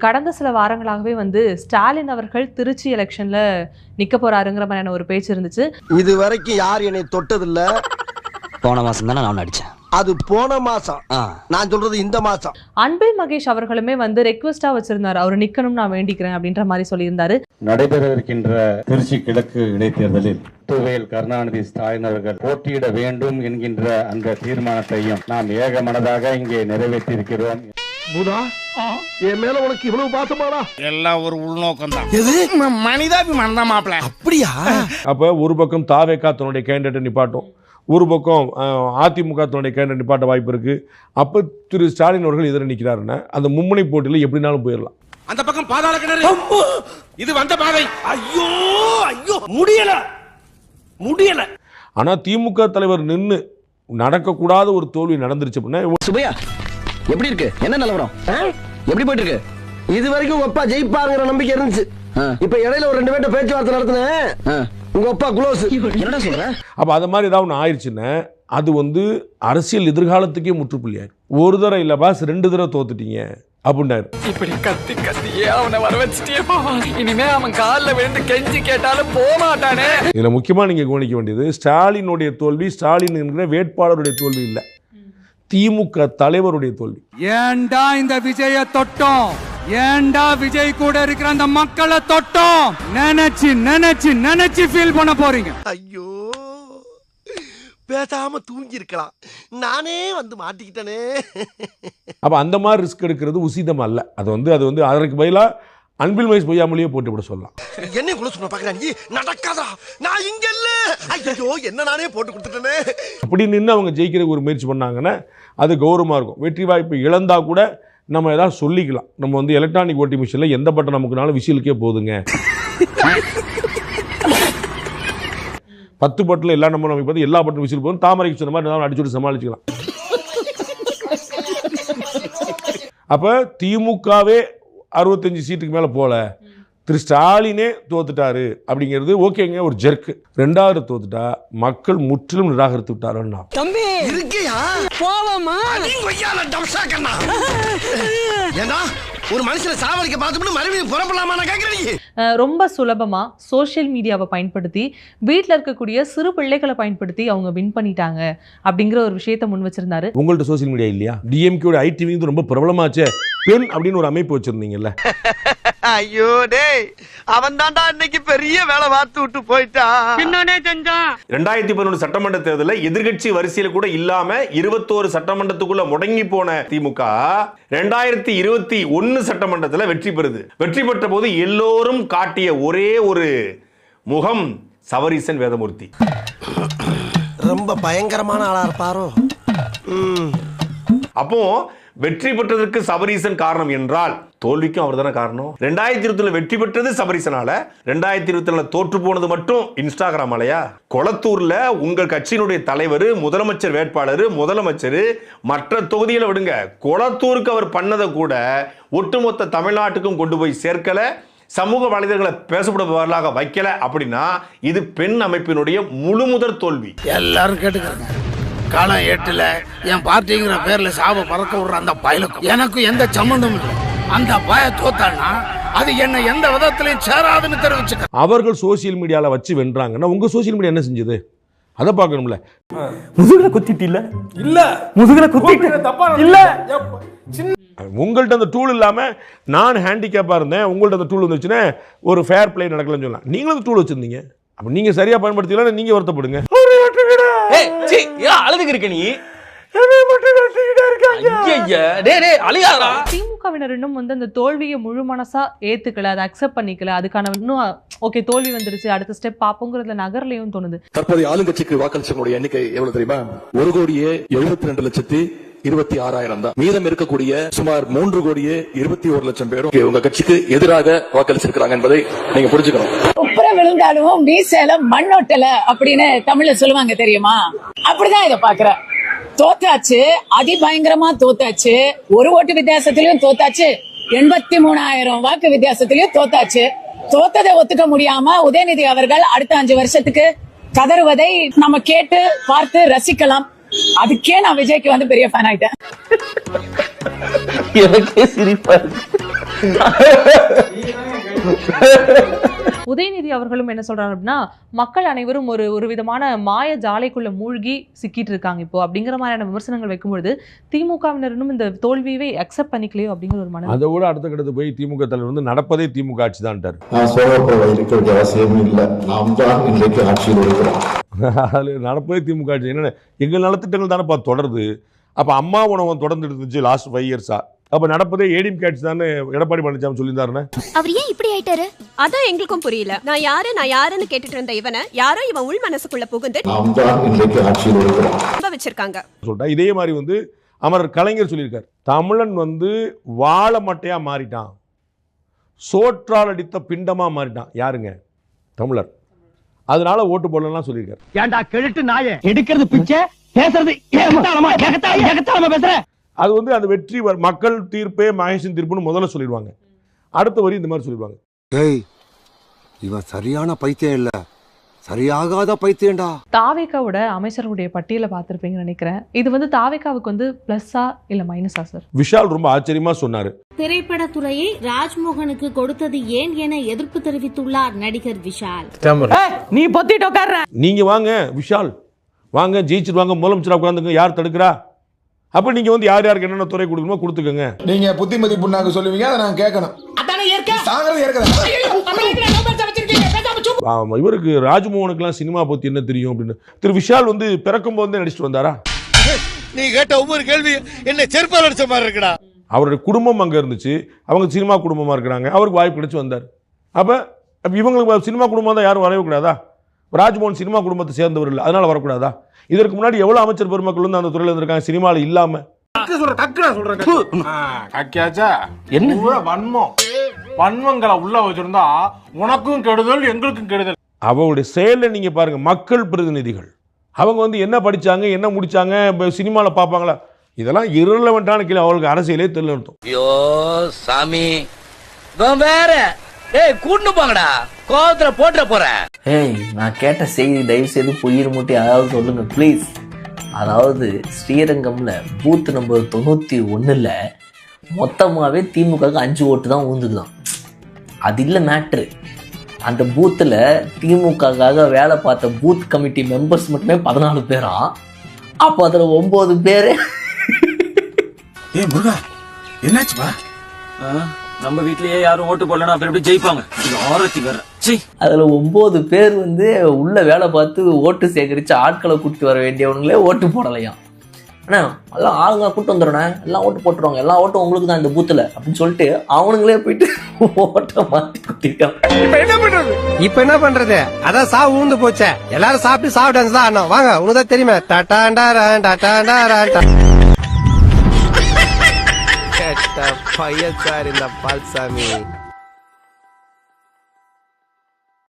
கடந்த சில வாரங்களாகவே வந்து ஸ்டாலின் அவர்கள் திருச்சி எலெக்ஷன்ல நிக்க போறாருங்கிற மாதிரியான ஒரு பேச்சு இருந்துச்சு. இது வரைக்கும் யார் என்னை தொட்டதில்ல. போன மாசம் தானே நான் அடிச்சேன். அது போன மாசம், நான் சொல்றது இந்த மாசம். அன்பில் மகேஷ் அவர்களுமே வந்து ரெக்வெஸ்டா வச்சிருந்தாரு, அவர் நிக்கணும் நான் வேண்டிக்கிறேன் அப்படின்ற மாதிரி சொல்லியிருந்தாரு. நடைபெறவிருக்கின்ற திருச்சி கிழக்கு இடைத்தேர்தலில் துவையில் கருணாநிதி ஸ்டாலின் அவர்கள் போட்டியிட வேண்டும் என்கின்ற அந்த தீர்மானத்தையும் நாம் ஏகமனதாக இங்கே நிறைவேற்றியிருக்கிறோம். என் மேல உனக்கு இவ்வளவு பாசமாடா? எல்லாம் ஒரு உள்நோக்கம் தான், மனிதாபிமானம் தான் மாப்பிள்ள. அப்படியா? அப்ப ஒரு பக்கம் தாவேகா தன்னுடைய கேண்டிடேட்டை நிப்பாட்டும், ஒரு பக்கம் அதிமுக தன்னுடைய கேண்டிடேட் நிப்பாட்ட வாய்ப்பு இருக்கு. அப்ப திரு ஸ்டாலின் அவர்கள் எதிர நிற்கிறாருன்னா அந்த மும்முனை போட்டியில் எப்படினாலும் போயிடலாம். அந்த பக்கம் பாதாள கிணறு, இது வந்த பாதை. ஐயோ ஐயோ, முடியல முடியல. ஆனா திமுக தலைவர் நின்று நடக்கக்கூடாத ஒரு தோல்வி நடந்துருச்சு அப்படின்னா. சுபையா எப்படி இருக்கு? என்ன நிலவரம்? எப்படி போயிட்டு இருக்கு? இது வரைக்கும் உங்க அப்பா ஜெயிப்பாருங்கிற நம்பிக்கை இருந்துச்சு. இப்ப இடையில ஒரு 2 பேர்ட்ட பேச்சுவார்த்தை நடத்தினேன். உங்க அப்பா குளோஸ். என்னடா சொல்ற? அப்ப அது மாதிரி ஏதாவது ஒன்று ஆயிடுச்சுன்னா அது வந்து அரசியல் எதிர்காலத்துக்கே முற்றுப்புள்ளியாரு. ஒரு தடவை இல்ல பாஸ், 2 தடவை தோத்துட்டீங்க அப்படின்னாரு. இப்படி கத்தி கத்தியே அவனை வர வச்சுட்டே இனிமே அவன் காலில் விழுந்து கெஞ்சி கேட்டாலும் போக மாட்டானே. இதுல முக்கியமா நீங்க கவனிக்க வேண்டியது ஸ்டாலினுடைய தோல்வி ஸ்டாலின் என்கிற வேட்பாளருடைய தோல்வி இல்ல, திமுக தலைவருடைய தோல்வி. ஏண்டா இந்த விஜய தொட்டோம், ஏண்டா விஜய் கூட இருக்கிற அந்த மக்களை தொட்டோம் நினைச்சு நினைச்சு நினைச்சு ஃபீல் பண்ண போறீங்க. ஐயோ, பேசாம தூங்கி இருக்கலாம், நானே வந்து மாட்டிக்கிட்டனே. அப்ப அந்த மாதிரி ரிஸ்க் எடுக்கிறது உசிதம் அல்ல. அது வந்து அதற்கு பதிலா அன்பில் மகேஷ் பொய்யாமலேயே போட்டு விட சொல்லலாம். என்ன குள்ள சொன்ன பாக்குறாங்க, நடக்காதா? நான் இங்க இல்ல. ஐயோ, என்ன நானே போட்டு கொடுத்துட்டனே. அப்படி நின்று அவங்க ஜெயிக்கிற ஒரு முயற்சி பண்ணாங்கன்னா அது கௌரவமா இருக்கும். வெற்றி வாய்ப்பு இழந்தா கூட நம்ம ஏதாவது சொல்லிக்கலாம். நம்ம வந்து எலக்ட்ரானிக் ஓட்டிங் மிஷினில் எந்த பட்டன் நமக்குனாலும் விசிலுக்கே போதுங்க. 10 பட்டில் எல்லா நம்ம பார்த்து எல்லா பட்டன் விசில் போதும், தாமரைக்கு சொன்ன மாதிரி அடிச்சுட்டு சமாளிச்சுக்கலாம். அப்ப திமுகவே 65 சீட்டுக்கு மேல போல, திரு ஸ்டாலினே தோத்துட்டாரு அப்படிங்கிறது ஓகேங்க, ஒரு ஜெர்க்கு. 2வது தோத்துட்டா மக்கள் முற்றிலும் நிராகரித்து விட்டாருன்னா தம்பி இருக்கியா போவமா ஏண்டா ஒரு மனுஷனை சாவடிக்க பார்த்துட்டு மறுபடியும் புறப்படலாமா நான் கேட்கிறேன். ரொம்ப சுலபமா சோஷியல் மீடியாவை பயன்படுத்தி வீட்டில் இருக்கக்கூடிய சிறு பிள்ளைகளை பயன்படுத்தி அவங்க வின் பண்ணிட்டாங்க அப்படிங்கிற ஒரு விஷயத்தை முன் வச்சிருந்தாரு. உங்கள்ட்ட சோசியல் மீடியா இல்லையா? டிஎம்கேயோட ஐடிவி ரொம்ப பிரபலமாச்சே, பெண் அப்படின்னு ஒரு அமைப்பு வச்சிருந்தீங்கல்ல. ஐயோ டேய், அவன் தான்டா இன்னைக்கு பெரிய வேலை பார்த்து விட்டு போயிட்டான். 2011 சட்டமன்ற தேர்தலில் எதிர்கட்சி வரிசையில் கூட இல்லாம 21 சட்டமன்றத்துக்குள்ள முடங்கி போன திமுக 2021 சட்டமன்றத்தில் வெற்றி பெறுது. வெற்றி பெற்ற போது எல்லோரும் காட்டிய ஒரே ஒரு முகம் சபரீசன் வேதமூர்த்தி. ரொம்ப பயங்கரமான ஆளா இருப்பாரோ. அப்போ வெற்றி பெற்றதற்கு சபரீசன் காரணம் என்றால் தோல்விக்கும் அவர் தானே காரணம். 2020 வெற்றி பெற்றது சபரீசனால, 2024 தோற்று போனது மட்டும் இன்ஸ்டாகிராம் அலையா? கொளத்தூர்ல உங்கள் கட்சியினுடைய தலைவர், முதலமைச்சர் வேட்பாளர், முதலமைச்சர் மற்ற தொகுதிகளை விடுங்க, கொளத்தூருக்கு அவர் பண்ணதை கூட ஒட்டுமொத்த தமிழ்நாட்டுக்கும் கொண்டு போய் சேர்க்கல, சமூக வலைதளங்களை பேசப்படுபவர்களாக வைக்கல. அப்படின்னா இது பெண் அமைப்பினுடைய முழுமுதற் தோல்வி. எல்லாரும் கேட்டுக்கிறாங்க, காலம் 8ல என் பார்ட்டிங்கிற பேர்ல சாவ பறக்க விடுற அந்த பயலுக்கும் எனக்கும் எந்த சம்பந்தமும் இல்லை. அந்த பய தோத்தானா அது என்ன எந்த விதத்திலையும் சேராதுன்னு தெரிவிச்சுக்க. அவர்கள் சோசியல் மீடியால வச்சு வென்றாங்கன்னா உங்க சோசியல் மீடியா என்ன செஞ்சது அதை பார்க்கணும்ல. முதுகுல குத்திட்டு இல்ல முதுகுல குத்திட்டு இல்ல. உங்கள்ட்ட அந்த டூல் இல்லாம நான் ஹேண்டிகேப்பா இருந்தேன், உங்கள்ட்ட அந்த டூல் வந்துச்சுன்னா ஒரு ஃபேர் பிளே நடக்கலன்னு சொல்லலாம். நீங்களும் அந்த டூல் வச்சிருந்தீங்க, அப்ப நீங்க சரியா பயன்படுத்தலாம், நீங்க வருத்தப்படுங்க. அழுதுக்கு இருக்க நீ திமுகவினர் இன்னும் வந்து அந்த தோல்வியை முழு மனசா ஏத்துக்கல, அதை அக்செப்ட் பண்ணிக்கல. அதுக்கான இன்னும் ஓகே தோல்வி வந்துருச்சு, அடுத்த ஸ்டெப் பாப்போங்கிறதுல நகர்லையும் தோணுது. தற்போதைய ஆளுங்கட்சிக்கு வாக்களிச்சவங்களுடைய எண்ணிக்கை எவ்வளவு தெரியுமா? 1,72,26,000 தான். மீதம் இருக்கக்கூடிய சுமார் 3,21,00,000 பேரும் உங்க கட்சிக்கு எதிராக வாக்களிச்சிருக்கிறாங்க என்பதை நீங்க புரிஞ்சுக்கணும். உப்புற விழுந்தாலும் மீசேல மண்ணோட்டல அப்படின்னு தமிழ்ல சொல்லுவாங்க தெரியுமா? அப்படிதான் இதை பாக்குறேன். தோத்தாச்சு, அதிபயங்கரமா தோத்தாச்சு, 1 ஓட்டு வித்தியாசத்திலையும் தோத்தாச்சு, 83,000 வாக்கு வித்தியாசத்திலையும் தோத்தாச்சு. தோத்ததை ஒத்துக்க முடியாம உதயநிதி அவர்கள் அடுத்த 5 வருஷத்துக்கு கதறுவதை நம்ம கேட்டு பார்த்து ரசிக்கலாம். அதுக்கே நான் விஜய்க்கு வந்து பெரிய ஃபேன் ஆயிட்டேன். எனக்கே சிரிப்பா இருக்கு. உதயநிதி அவர்களும் என்ன சொல்றாரு அப்படின்னா, மக்கள் அனைவரும் ஒரு விதமான மாய ஜாலைக்குள்ள மூழ்கி சிக்கிட்டு இருக்காங்க இப்போ அப்படிங்கிற மாதிரியான விமர்சனங்கள் வைக்கும்பொழுது திமுகவினரும் இந்த தோல்வியவே அக்செப்ட் பண்ணிக்கலையோ அப்படிங்கிற ஒரு மன. அதை விட அடுத்த கட்டத்து போய் திமுக தலைவர் வந்து நடப்பதே திமுக ஆட்சி தான்ட்டார். நான் சோழப்பட இருக்க வேண்டிய அவசியமும் இல்லை, நாம் தான் இன்றைக்கு ஆட்சியில் இருக்கிறோம். அதில் நடப்பதே திமுக ஆட்சி. என்னென்ன எங்கள் நலத்திட்டங்கள் தானே தொடருது. அப்போ அம்மா உணவகம் தொடர்ந்து இருந்துச்சு லாஸ்ட் 5 இயர்ஸா. அப்ப நடப்பதே ஏடிஎம் கேட்ஸ் தானே எடப்பாடி பழனிசாமி சொல்லியிருந்தாருன்னு. அவர் ஏன் இப்படி ஆயிட்டாரு? அதான் எங்களுக்கும் புரியல. நான் யாருன்னு கேட்டுட்டு இருந்த இவனை யாரோ இவன் உள் மனசுக்குள்ள புகுந்து வச்சிருக்காங்க சொல்லிட்டா. இதே மாதிரி வந்து அமரர் கலைஞர் சொல்லியிருக்காரு, தமிழன் வந்து வாழ மட்டையா மாறிட்டான், சோற்றால் அடித்த பிண்டமா மாறிட்டான். யாருங்க? தமிழர். அதனால ஓட்டு போடலாம் சொல்லியிருக்காரு. ஏண்டா கெழுட்டு நாயே, எடுக்கிறது பிச்சை, பேசுறது ஏகத்தாளமா பேசுற. அது வந்து அந்த வெற்றி மக்கள் தீர்ப்பே மகேஷின் தீர்ப்புன்னு முதல்ல சொல்லிடுவாங்க. அடுத்த வரி இந்த மாதிரி சொல்லிடுவாங்க, ஏய் இவன் சரியான பைத்தியம் இல்ல, சரியாகாத பைத்தியம்டா. தாவேகாவோட அமைச்சர்களுடைய பட்டியலை பார்த்திருப்பீங்கன்னு நினைக்கிறேன். இது வந்து தாவேகாவுக்கு வந்து பிளஸ்ஸா இல்ல மைனஸா சார்? விஷால் ரொம்ப ஆச்சரியமா சொன்னாரு. திரைப்படத்துறையை ராஜ்மோகனுக்கு கொடுத்தது ஏன் என எதிர்ப்பு தெரிவித்துள்ளார் நடிகர் விஷால். நீ பொத்திட்டு உட்கார்ற, நீங்க வாங்க விஷால் வாங்க, ஜெயிச்சிருவாங்க, முதலமைச்சரா உட்கார்ந்துங்க, யார் தடுக்கிறா? அப்ப நீங்க வந்து யார் யாருக்கு என்னென்ன துறை கொடுக்கணுமோ கொடுத்துக்கங்க. நீங்க புத்திமதி புண்ணாக்கு சொல்லுவீங்க, அதை நான் கேட்கணும். இவருக்கு ராஜ்மோகனுக்குலாம் சினிமா பத்தி என்ன தெரியும் அப்படின்னு திரு விஷால் வந்து பிறக்கும் போது நடிச்சுட்டு வந்தாரா? நீ கேட்ட ஒவ்வொரு கேள்வி என்ன செருப்பால் அடிச்ச மாதிரி இருக்குடா. அவருடைய குடும்பம் அங்க இருந்துச்சு, அவங்க சினிமா குடும்பமா இருக்கிறாங்க, அவருக்கு வாய்ப்பு கிடைச்சு வந்தார். அப்ப இவங்களுக்கு சினிமா குடும்பம் தான் யாரும் வரவே கூடாதா? ராஜ்மோகன் சினிமா குடும்பத்தை சேர்ந்தவர் இல்லை, அதனால வரக்கூடாதா? இதற்கு முன்னாடி எவ்வளவு அமைச்சர் பெருமக்கள் வந்து அந்த துறையில இருந்திருக்காங்க சினிமாவில் இல்லாம. வன்மங்களை உள்ள வச்சிருந்தா உனக்கும் கெடுதல் எங்களுக்கும் கெடுதல். அவருடைய செயலை நீங்க பாருங்க. மக்கள் பிரதிநிதிகள் அவங்க வந்து என்ன படிச்சாங்க, என்ன முடிச்சாங்க, சினிமால பாப்பாங்களா? இதெல்லாம் இரலவென்ட்டான கேள்வி. அவங்களுக்கு அரசியலே தெரியல. ஐயோ சாமி வேற கூட்டு போங்கடா, கோவத்துல போட்டுற போறேன். ஏய், நான் கேட்ட செய்தி தயவு செய்து பொய்யிரு மூட்டி அதாவது சொல்லுங்க ப்ளீஸ். அதாவது ஸ்ரீரங்கம்ல பூத் நம்பர் 91ல மொத்தமாவே திமுகவுக்கு 5 ஓட்டு தான் ஊந்துக்குதான். அது இல்லை மேட்ரு. அந்த பூத்தில் திமுகவுக்காக வேலை பார்த்த பூத் கமிட்டி மெம்பர்ஸ் மட்டுமே 14 பேரா. அப்போ அதில் 9 பேர். முருகா என்னாச்சுப்பா? நம்ம வீட்லயே யாரும் ஓட்டு போடலன்னா அப்புறம் எப்படி ஜெயிப்பாங்க? அதுல 9 பேர் வந்து உள்ள வேலை பார்த்து ஓட்டு சேகரிச்சு ஆட்களை கூட்டிட்டு வர வேண்டியவங்களே ஓட்டு போடலையாம். ஆனா எல்லாம் ஆளுங்க கூட்டு வந்துடுறேன், எல்லாம் ஓட்டு போட்டுருவாங்க, எல்லா ஓட்டும் உங்களுக்கு தான் இந்த பூத்துல அப்படின்னு சொல்லிட்டு அவனுங்களே போயிட்டு ஓட்ட மாத்தி குத்திருக்காங்க. இப்ப என்ன பண்றது? அதான் சாவு ஊந்து போச்சே, எல்லாரும் சாப்பிட்டு சாப்பிட்டாங்க தான். அண்ணா வாங்க, உனக்கு தான் தெரியுமே. பையன் சார் இந்த பால்சாமி.